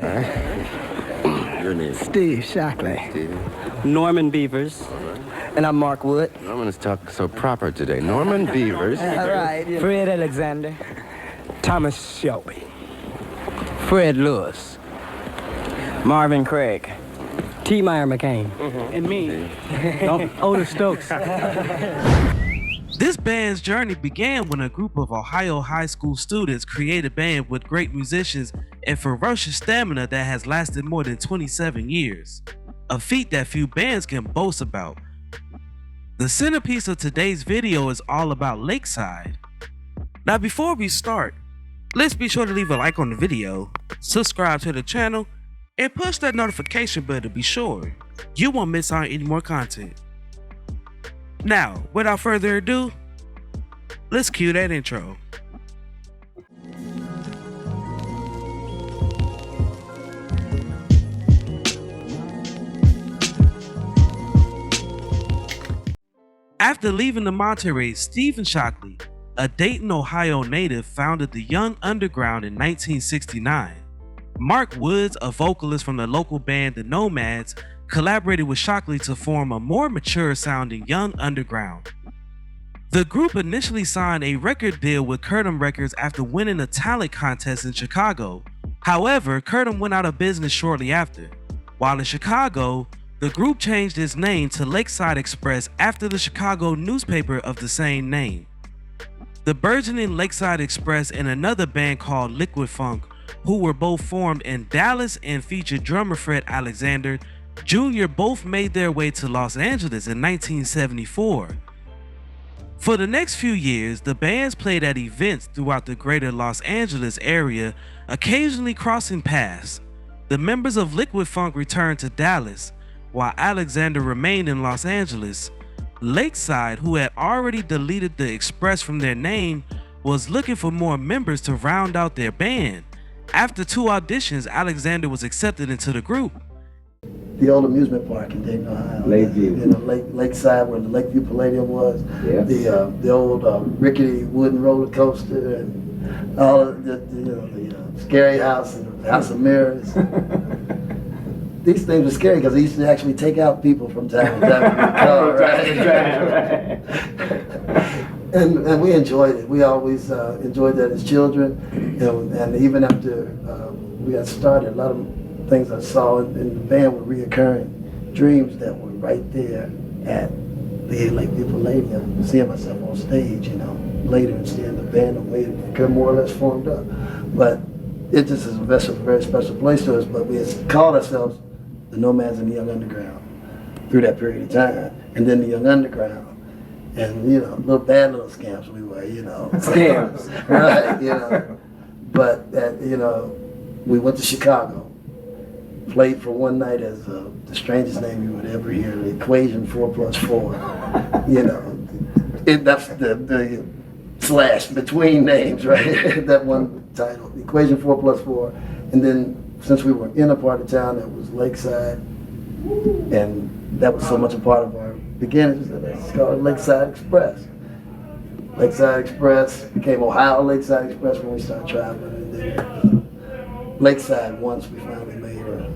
Your name? Steve Shockley. Steve. Norman Beavers. And I'm Mark Wood. Norman is talking so proper today. Norman Beavers. All right. Fred Alexander. Thomas Shelby. Fred Lewis. Marvin Craig. T. Meyer McCain. And me. Otis Stokes. This band's journey began when a group of Ohio high school students created a band with great musicians and ferocious stamina that has lasted more than 27 years, a feat that few bands can boast about. The centerpiece of today's video is all about Lakeside. Now before we start, let's be sure to leave a like on the video, subscribe to the channel, and push that notification bell to be sure you won't miss out on any more content. Now, without further ado, let's cue that intro. After leaving the Monterey, Stephen Shockley, a Dayton, Ohio native, founded the Young Underground in 1969. Mark Woods, a vocalist from the local band The Nomads, collaborated with Shockley to form a more mature sounding Young Underground. The group initially signed a record deal with Curtom Records after winning a talent contest in Chicago. However, Curtom went out of business shortly after. While in Chicago, the group changed its name to Lakeside Express after the Chicago newspaper of the same name. The burgeoning Lakeside Express and another band called Liquid Funk, who were both formed in Dallas and featured drummer Fred Alexander Jr., both made their way to Los Angeles in 1974. For the next few years, the bands played at events throughout the greater Los Angeles area, occasionally crossing paths. The members of Liquid Funk returned to Dallas, while Alexander remained in Los Angeles. Lakeside, who had already deleted the Express from their name, was looking for more members to round out their band. After 2 auditions, Alexander was accepted into the group. The old amusement park in Dayton, Ohio. Lakeview. You know, Lakeside, where the Lakeview Palladium was. Yeah. The old rickety wooden roller coaster and all of the scary house and the House of Mirrors. These things were scary because they used to actually take out people from time to time in the car, right? And we enjoyed it. We always enjoyed that as children, you know, and even after we got started, a lot of things I saw in the band were reoccurring dreams that were right there at the Lakeview Palladium, seeing myself on stage, you know, later and seeing the band the way it more or less formed up. But it just is a very special place to us, but we called ourselves the Nomads and the Young Underground through that period of time. And then the Young Underground. And, you know, little scamps we were, you know. Scamps. Right, you know. But, you know, we went to Chicago, played for one night as the strangest name you would ever hear, the Equation 4+4. You know, that's the slash between names, right? That one title, Equation 4+4. And then, since we were in a part of town that was Lakeside, and that was so much a part of our beginnings, it's called Lakeside Express. Lakeside Express became Ohio Lakeside Express when we started traveling, and then Lakeside once we finally made it.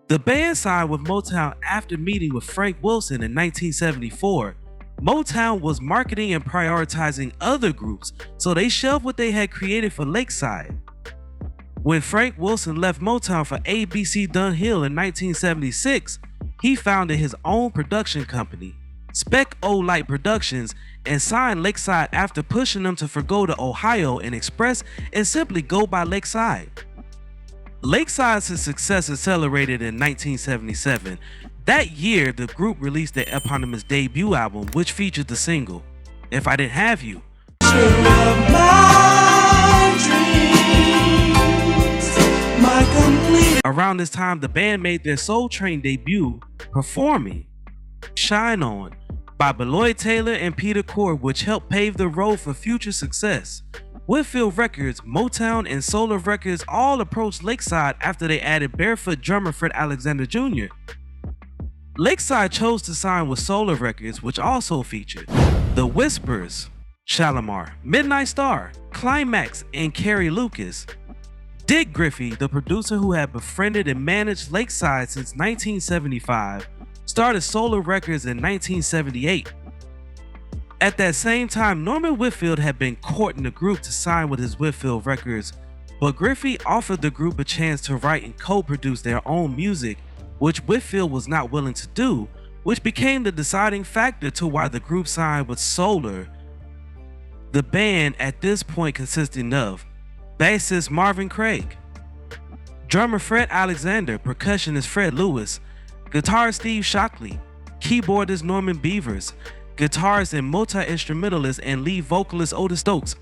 The band signed with Motown after meeting with Frank Wilson in 1974. Motown was marketing and prioritizing other groups, so they shelved what they had created for Lakeside. When Frank Wilson left Motown for ABC Dunhill in 1976, he founded his own production company, Spec O Light Productions, and signed Lakeside after pushing them to forgo the Ohio and Express and simply go by Lakeside. Lakeside's success accelerated in 1977. That year, the group released their eponymous debut album, which featured the single, If I Didn't Have You. Around this time, the band made their Soul Train debut, performing Shine On by Beloit Taylor and Peter Cord, which helped pave the road for future success. Withfield Records, Motown, and Solar Records all approached Lakeside after they added barefoot drummer Fred Alexander Jr. Lakeside chose to sign with Solar Records, which also featured The Whispers, Shalimar, Midnight Star, Climax, and Carrie Lucas. Dick Griffey, the producer who had befriended and managed Lakeside since 1975, started Solar Records in 1978. At that same time, Norman Whitfield had been courting the group to sign with his Withfield Records, but Griffey offered the group a chance to write and co-produce their own music, which Whitfield was not willing to do, which became the deciding factor to why the group signed with Solar. The band at this point consisting of bassist Marvin Craig, drummer Fred Alexander, percussionist Fred Lewis, guitarist Steve Shockley, keyboardist Norman Beavers, guitarist and multi-instrumentalist and lead vocalist Otis Stokes,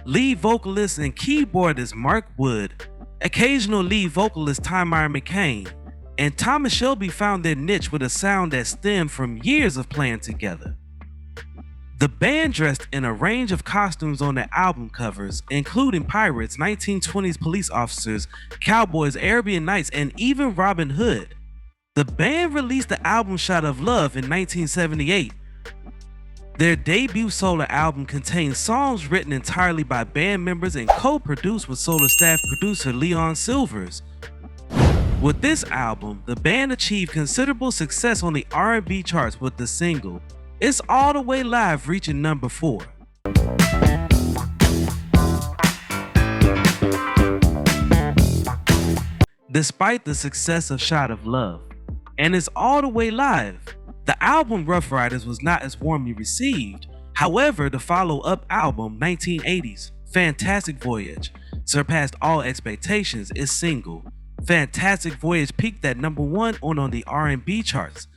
lead vocalist and keyboardist Mark Wood, occasional lead vocalist Ty-Meyer McCain, and Thomas Shelby found their niche with a sound that stemmed from years of playing together. The band dressed in a range of costumes on their album covers, including pirates, 1920s police officers, cowboys, Arabian Nights, and even Robin Hood. The band released the album Shot of Love in 1978. Their debut solo album contains songs written entirely by band members and co-produced with Solar staff producer Leon Silvers. With this album, the band achieved considerable success on the R&B charts with the single It's All the Way Live reaching number 4. Despite the success of Shot of Love and It's All the Way Live, the album Rough Riders was not as warmly received. However, the follow-up album 1980's Fantastic Voyage surpassed all expectations. Its single Fantastic Voyage peaked at number 1 on the R&B charts.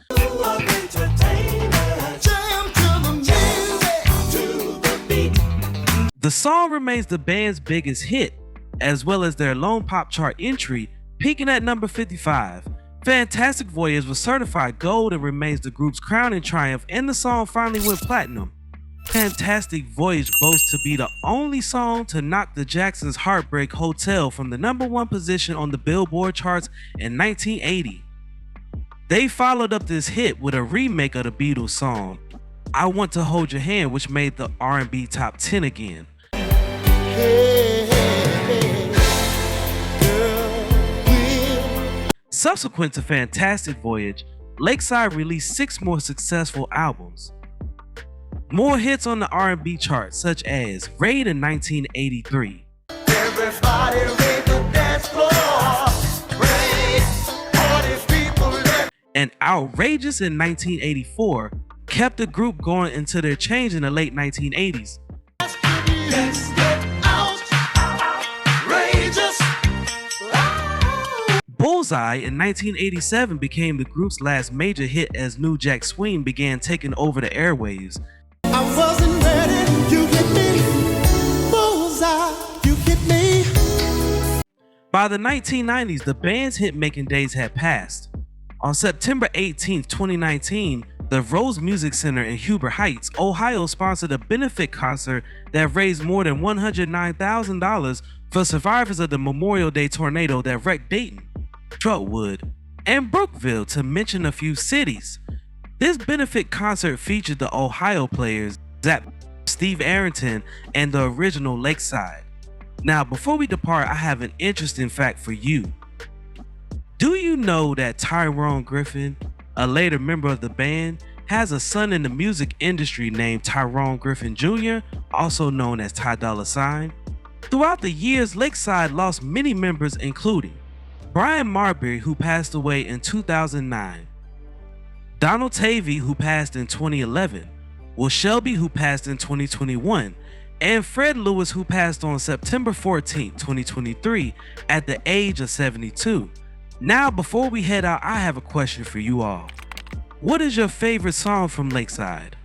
The song remains the band's biggest hit, as well as their lone pop chart entry, peaking at number 55. Fantastic Voyage was certified gold and remains the group's crowning triumph, and the song finally went platinum. Fantastic Voyage boasts to be the only song to knock the Jacksons' Heartbreak Hotel from the number 1 position on the Billboard charts in 1980. They followed up this hit with a remake of the Beatles song, I Want to Hold Your Hand, which made the R&B top 10 again. Subsequent to Fantastic Voyage, Lakeside released 6 more successful albums. More hits on the R&B chart, such as Raid in 1983. Everybody raid the dance floor. Raid, all these people left. And Outrageous in 1984 kept the group going until their change in the late 1980s. Let's get outrageous. Bullseye in 1987 became the group's last major hit as New Jack Swing began taking over the airwaves. I wasn't ready, you get me. Bullseye, you get me. By the 1990s, the band's hit-making days had passed. On September 18, 2019, the Rose Music Center in Huber Heights, Ohio sponsored a benefit concert that raised more than $109,000 for survivors of the Memorial Day tornado that wrecked Dayton, Trotwood, and Brookville, to mention a few cities. This benefit concert featured the Ohio players, Zap, Steve Arrington, and the original Lakeside. Now, before we depart, I have an interesting fact for you. Do you know that Tyrone Griffin, a later member of the band, has a son in the music industry named Tyrone Griffin Jr., also known as Ty Dolla $ign? Throughout the years, Lakeside lost many members, including Brian Marbury, who passed away in 2009, Donald Tavey, who passed in 2011, Will Shelby, who passed in 2021, and Fred Lewis, who passed on September 14, 2023 at the age of 72. Now, before we head out, I have a question for you all. What is your favorite song from Lakeside?